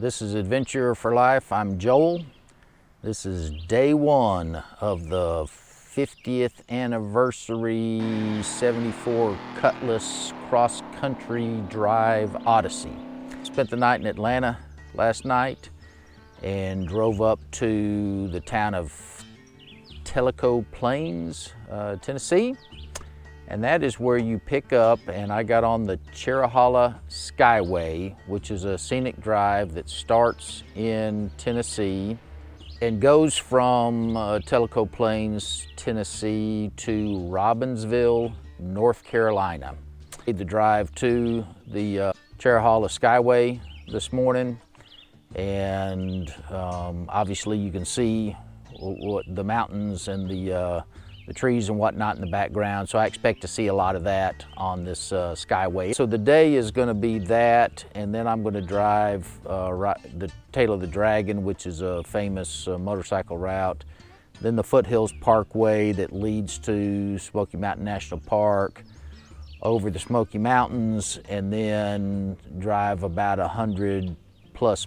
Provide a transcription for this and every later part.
This is Adventure for Life. I'm Joel. This is day one of the 50th anniversary 74 Cutlass cross-country drive Odyssey. Spent the night in Atlanta last night and drove up to the town of Tellico Plains, Tennessee. And that is where you pick up, and I got on the Cherahalla Skyway, which is a scenic drive that starts in Tennessee and goes from Tellico Plains, Tennessee to Robbinsville, North Carolina. I made the drive to the Cherahalla Skyway this morning, and obviously you can see what the mountains and the trees and whatnot in the background, so I expect to see a lot of that on this Skyway. So the day is going to be that, and then I'm going to drive the Tail of the Dragon, which is a famous motorcycle route, then the Foothills Parkway that leads to Smoky Mountain National Park, over the Smoky Mountains, and then drive about 100+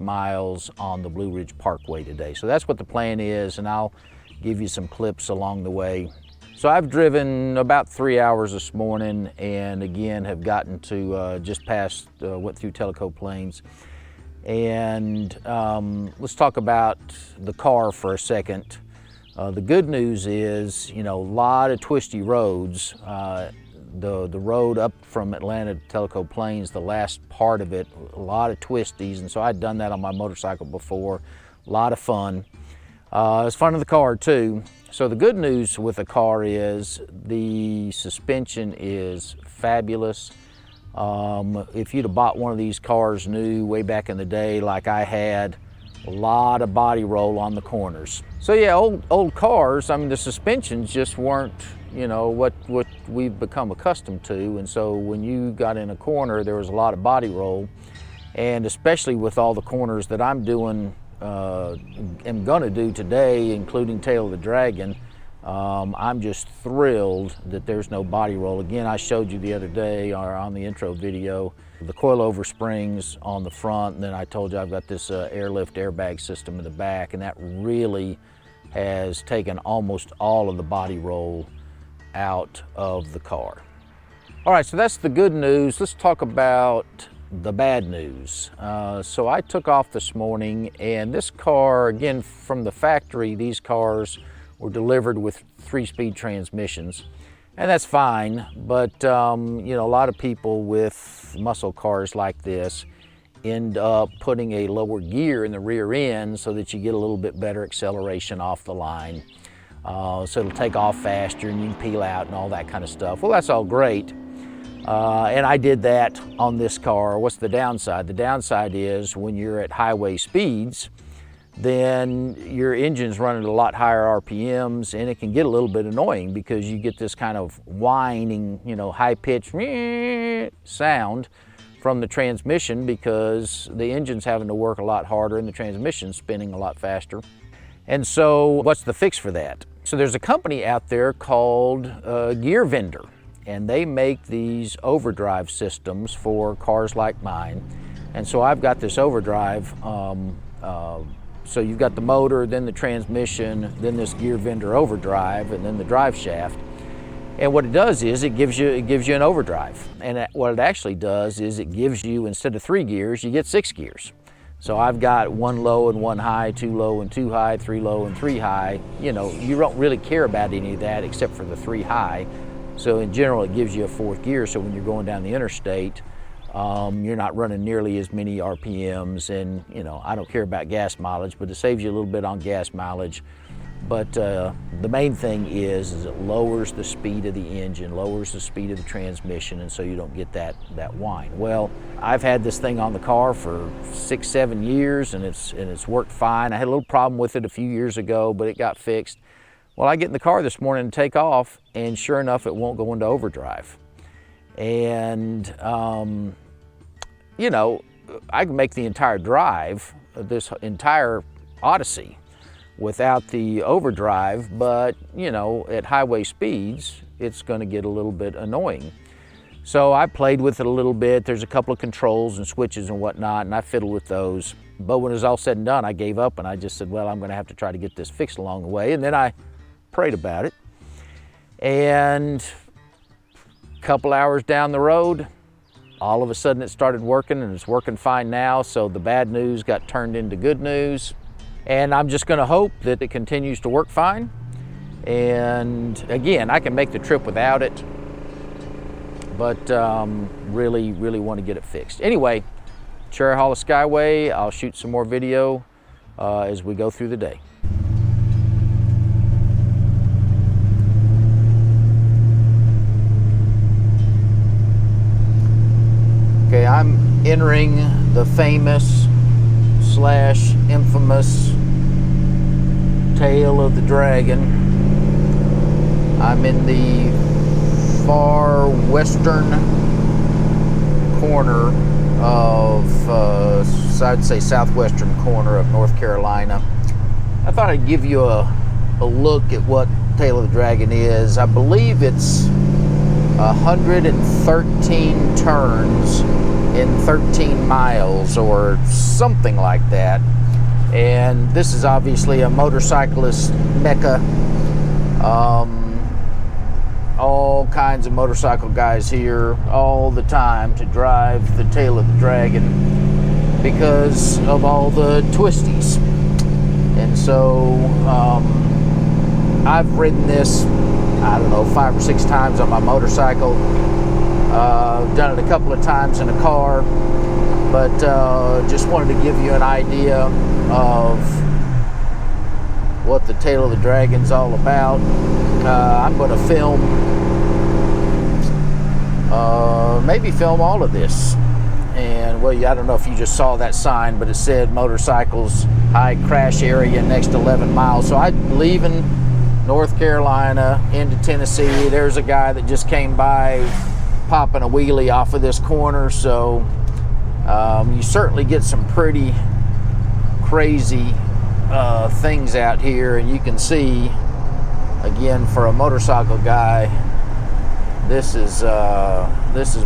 miles on the Blue Ridge Parkway today. So that's what the plan is, and I'll give you some clips along the way. So I've driven about 3 hours this morning, and again have gotten to just past, went through Tellico Plains. And let's talk about the car for a second. The good news is, you know, a lot of twisty roads. The road up from Atlanta to Tellico Plains, the last part of it, a lot of twisties, and so I'd done that on my motorcycle before. A lot of fun. It's fun in the car too. So the good news with the car is the suspension is fabulous. If you'd have bought one of these cars new way back in the day like I had, a lot of body roll on the corners. So yeah, old cars, I mean, the suspensions just weren't, you know, what we've become accustomed to, and so when you got in a corner there was a lot of body roll, and especially with all the corners that I'm doing am going to do today, including Tail of the Dragon, I'm just thrilled that there's no body roll. Again, I showed you the other day or on the intro video the coilover springs on the front, and then I told you I've got this airlift airbag system in the back, and that really has taken almost all of the body roll out of the car. All right, so that's the good news. Let's talk about the bad news. So I took off this morning, and this car, again from the factory, these cars were delivered with 3-speed transmissions, and that's fine, but you know, a lot of people with muscle cars like this end up putting a lower gear in the rear end so that you get a little bit better acceleration off the line. So it'll take off faster and you can peel out and all that kind of stuff. Well, that's all great. And I did that on this car. What's the downside? The downside is when you're at highway speeds, then your engine's running at a lot higher RPMs, and it can get a little bit annoying because you get this kind of whining, you know, high-pitched sound from the transmission because the engine's having to work a lot harder and the transmission's spinning a lot faster. And so what's the fix for that? So there's a company out there called Gear Vendor, and they make these overdrive systems for cars like mine. And so I've got this overdrive, so you've got the motor, then the transmission, then this Gear Vendor overdrive, and then the drive shaft. And what it does is it gives you an overdrive. And what it actually does is it gives you, instead of 3 gears, you get 6 gears. So I've got 1 low and 1 high, 2 low and 2 high, 3 low and 3 high. You know, you don't really care about any of that except for the 3 high. So in general, it gives you a 4th gear, so when you're going down the interstate, you're not running nearly as many RPMs, and you know, I don't care about gas mileage, but it saves you a little bit on gas mileage. But the main thing is it lowers the speed of the engine, lowers the speed of the transmission, and so you don't get that whine. Well, I've had this thing on the car for 6-7 years, and it's worked fine. I had a little problem with it a few years ago, but it got fixed. Well, I get in the car this morning and take off, and sure enough, it won't go into overdrive. And, you know, I can make the entire drive, this entire Odyssey, without the overdrive, but, you know, at highway speeds, it's going to get a little bit annoying. So I played with it a little bit. There's a couple of controls and switches and whatnot, and I fiddled with those. But when it was all said and done, I gave up and I just said, well, I'm going to have to try to get this fixed along the way. And then I prayed about it. And a couple hours down the road, all of a sudden it started working, and it's working fine now. So the bad news got turned into good news. And I'm just going to hope that it continues to work fine. And again, I can make the trip without it, but really want to get it fixed. Anyway, Cherry Hollow Skyway, I'll shoot some more video as we go through the day. Okay, I'm entering the famous slash infamous Tail of the Dragon. I'm in the far western corner of, I'd say southwestern corner of North Carolina. I thought I'd give you a look at what Tail of the Dragon is. I believe it's 113 turns in 13 miles or something like that. And this is obviously a motorcyclist mecca. All kinds of motorcycle guys here all the time to drive the Tail of the Dragon because of all the twisties. And so I've ridden this, I don't know, 5 or 6 times on my motorcycle. Done it a couple of times in a car, but just wanted to give you an idea of what the Tail of the Dragon's all about. I'm going to film, maybe film all of this. And well, I don't know if you just saw that sign, but it said motorcycles high crash area next 11 miles. So I'm leaving North Carolina into Tennessee. There's a guy that just came by popping a wheelie off of this corner. So you certainly get some pretty crazy things out here, and you can see again, for a motorcycle guy, this is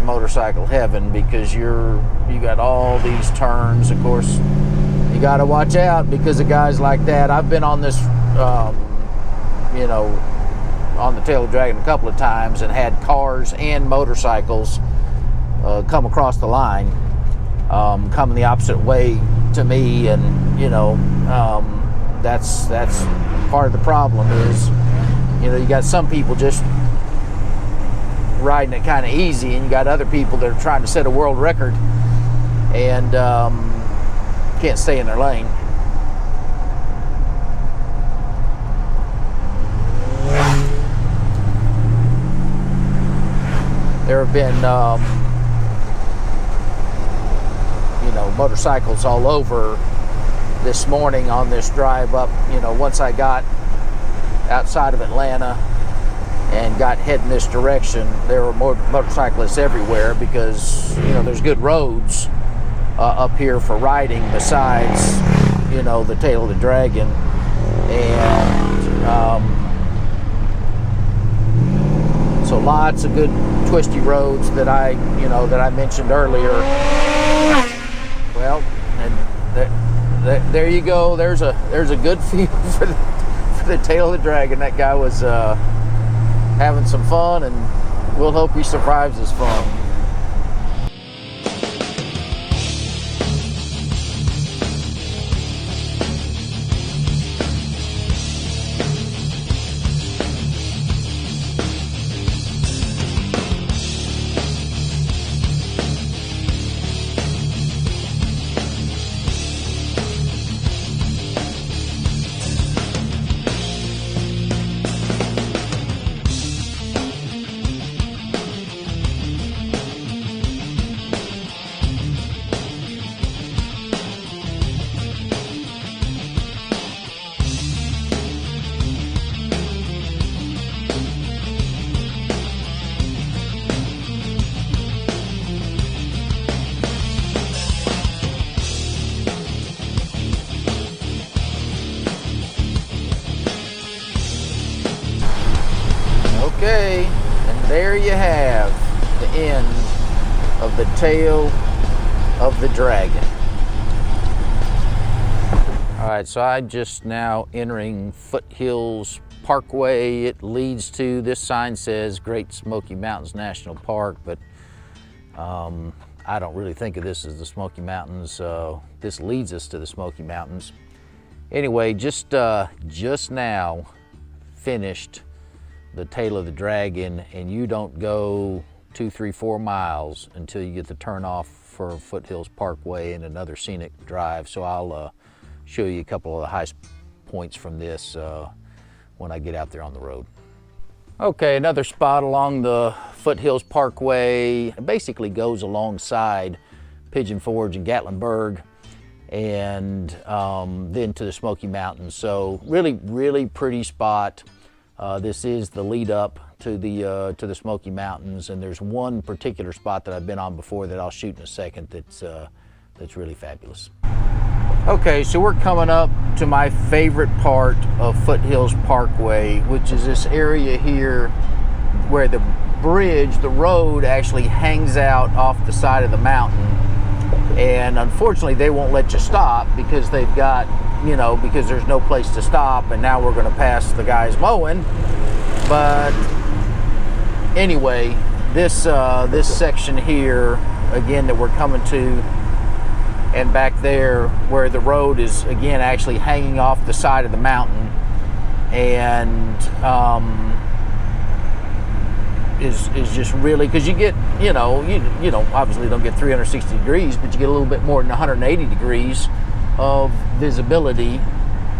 motorcycle heaven, because you got all these turns. Of course, you got to watch out because of guys like that. I've been on this you know, on the Tail of the Dragon a couple of times and had cars and motorcycles come across the line, coming the opposite way to me, and you know, that's part of the problem is, you know, you got some people just riding it kind of easy, and you got other people that are trying to set a world record and can't stay in their lane. There have been, you know, motorcycles all over this morning on this drive up. You know, once I got outside of Atlanta and got heading this direction, there were more motorcyclists everywhere because, you know, there's good roads up here for riding besides, you know, the Tail of the Dragon. And so lots of good twisty roads that I mentioned earlier. Well, and there you go. There's a good feel for the Tail of the Dragon. That guy was having some fun, and we'll hope he survives his fun. Okay, and there you have the end of the Tail of the Dragon. All right, so I'm just now entering Foothills Parkway. It leads to, this sign says Great Smoky Mountains National Park, but I don't really think of this as the Smoky Mountains. This leads us to the Smoky Mountains. Anyway, just now finished the Tail of the Dragon, and you don't go 2, 3, 4 miles until you get the turn off for Foothills Parkway and another scenic drive. So I'll show you a couple of the high points from this when I get out there on the road. Okay, another spot along the Foothills Parkway. It basically goes alongside Pigeon Forge and Gatlinburg, and then to the Smoky Mountains. So really pretty spot. This is the lead up to the Smoky Mountains, and there's one particular spot that I've been on before that I'll shoot in a second that's really fabulous. Okay, so we're coming up to my favorite part of Foothills Parkway, which is this area here where the bridge, the road actually hangs out off the side of the mountain. And unfortunately, they won't let you stop because they've got, you know, because there's no place to stop, and now we're going to pass the guys mowing. But anyway, this section here, again, that we're coming to, and back there where the road is, again, actually hanging off the side of the mountain, and is just really, because you get, you know, obviously don't get 360 degrees, but you get a little bit more than 180 degrees of visibility.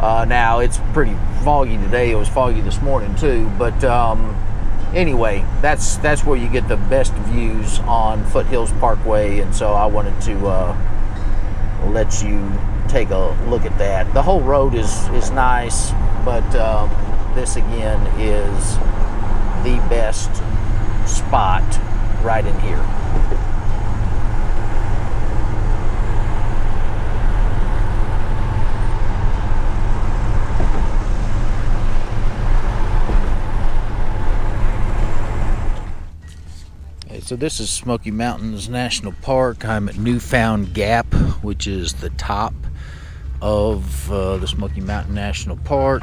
Now it's pretty foggy today. It was foggy this morning too, but anyway, that's where you get the best views on Foothills Parkway, and so I wanted to let you take a look at that. The whole road is nice, but this again is the best spot right in here. So this is Smoky Mountains National Park. I'm at Newfound Gap, which is the top of the Smoky Mountain National Park.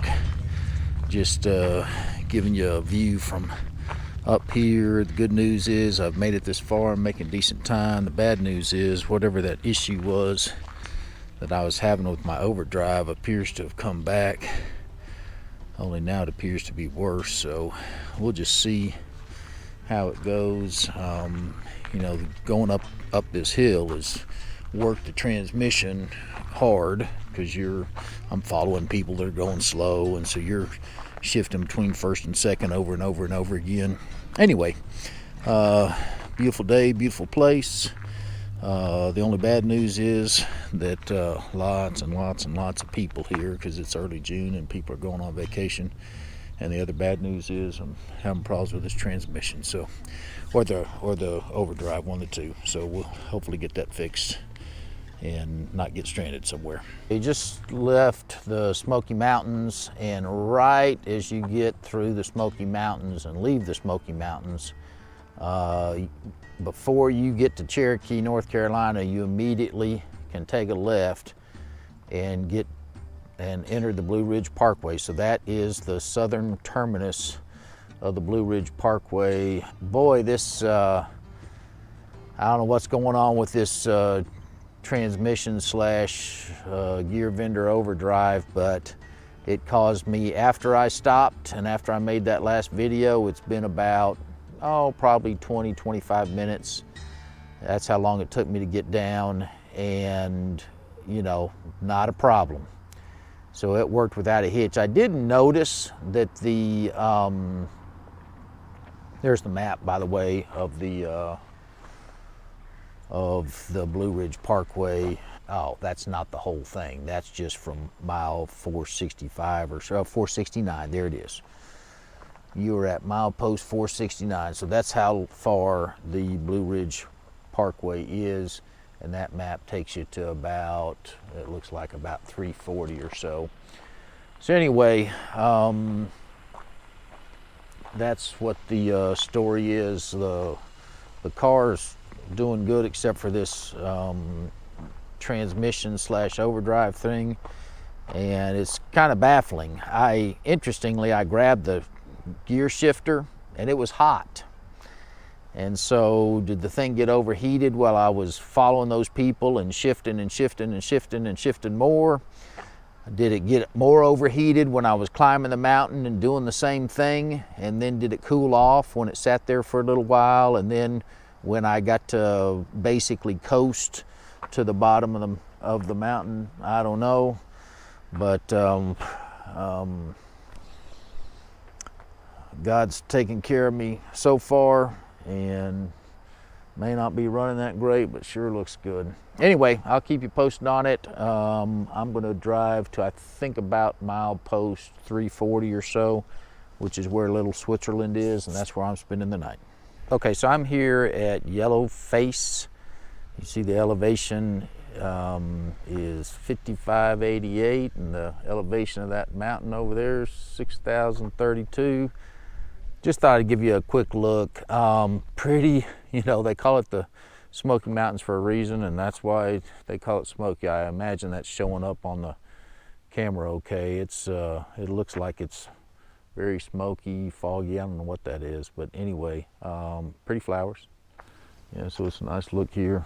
Just giving you a view from up here. The good news is I've made it this far. I'm making decent time. The bad news is whatever that issue was that I was having with my overdrive appears to have come back. Only now it appears to be worse. So we'll just see how it goes. You know, going up this hill is work the transmission hard, because I'm following people that are going slow, and so you're shifting between first and second over and over and over again. Anyway, beautiful day, beautiful place. The only bad news is that lots and lots of people here, because it's early June and people are going on vacation. And the other bad news is I'm having problems with this transmission, so or the overdrive, one of the two. So we'll hopefully get that fixed and not get stranded somewhere. We just left the Smoky Mountains, and right as you get through the Smoky Mountains and leave the Smoky Mountains, before you get to Cherokee, North Carolina, you immediately can take a left and enter the Blue Ridge Parkway. So that is the southern terminus of the Blue Ridge Parkway. Boy, this, I don't know what's going on with this transmission slash gear vendor overdrive, but it caused me, after I stopped and after I made that last video, it's been about, probably 20-25 minutes. That's how long it took me to get down, and you know, not a problem. So it worked without a hitch. I did notice that there's the map, by the way, of the Blue Ridge Parkway. Oh, that's not the whole thing. That's just from mile 465 or so, 469, there it is. You are at milepost 469. So that's how far the Blue Ridge Parkway is. And that map takes you to about, it looks like about 340 or so. So anyway, that's what the story is. The car's doing good except for this transmission slash overdrive thing. and it's kind of baffling. Interestingly, I grabbed the gear shifter and it was hot. And so did the thing get overheated while I was following those people and shifting and shifting and shifting and shifting more? Did it get more overheated when I was climbing the mountain and doing the same thing? And then did it cool off when it sat there for a little while? And then when I got to basically coast to the bottom of the mountain, I don't know. But God's taken care of me so far, and may not be running that great, but sure looks good. Anyway, I'll keep you posted on it. I'm going to drive to, I think, about milepost 340 or so, which is where Little Switzerland is, and that's where I'm spending the night. Okay, so I'm here at Yellow Face. You see the elevation is 5588, and the elevation of that mountain over there is 6,032. Just thought I'd give you a quick look. Pretty, you know, they call it the Smoky Mountains for a reason, and that's why they call it Smoky. I imagine that's showing up on the camera okay. It looks like it's very smoky, foggy. I don't know what that is, but anyway, pretty flowers. Yeah, so it's a nice look here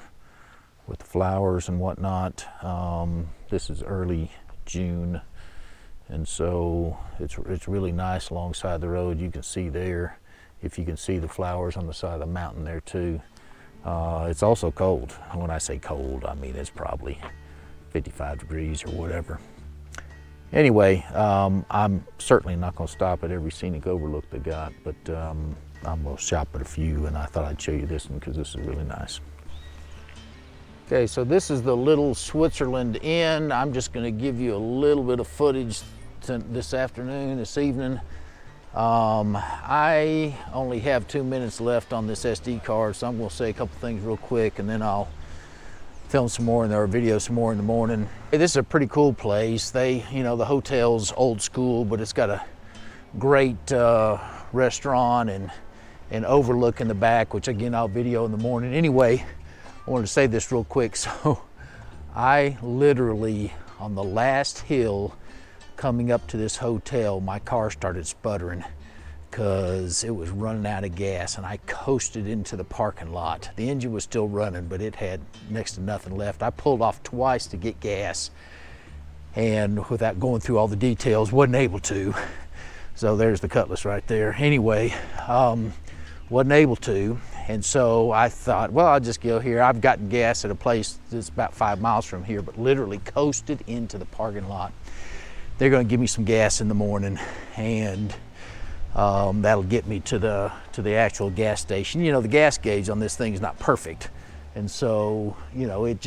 with the flowers and whatnot. This is early June, and so it's really nice alongside the road. You can see there, if you can see the flowers on the side of the mountain there too. It's also cold. When I say cold, I mean it's probably 55 degrees or whatever. Anyway, I'm certainly not going to stop at every scenic overlook they got, but I'm going to shop at a few, and I thought I'd show you this one because this is really nice. Okay, so this is the Little Switzerland Inn. I'm just going to give you a little bit of footage this evening. I only have 2 minutes left on this SD card, so I'm going to say a couple things real quick, and then I'll film some more or video some more in the morning. Hey, this is a pretty cool place. The hotel's old school, but it's got a great restaurant and overlook in the back, which again I'll video in the morning. Anyway, I wanted to say this real quick. So I literally, on the last hill coming up to this hotel, my car started sputtering because it was running out of gas, and I coasted into the parking lot. The engine was still running, but it had next to nothing left. I pulled off twice to get gas, and without going through all the details, wasn't able to. So there's the Cutlass right there. Anyway, wasn't able to, and so I thought, well, I'll just go here. I've gotten gas at a place that's about 5 miles from here, but literally coasted into the parking lot. They're going to give me some gas in the morning, and that'll get me to the actual gas station. You know, the gas gauge on this thing is not perfect, and so, you know, it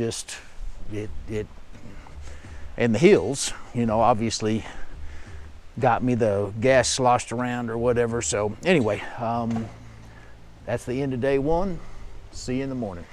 and the hills, you know, obviously got me the gas sloshed around or whatever. So anyway, that's the end of day one. See you in the morning.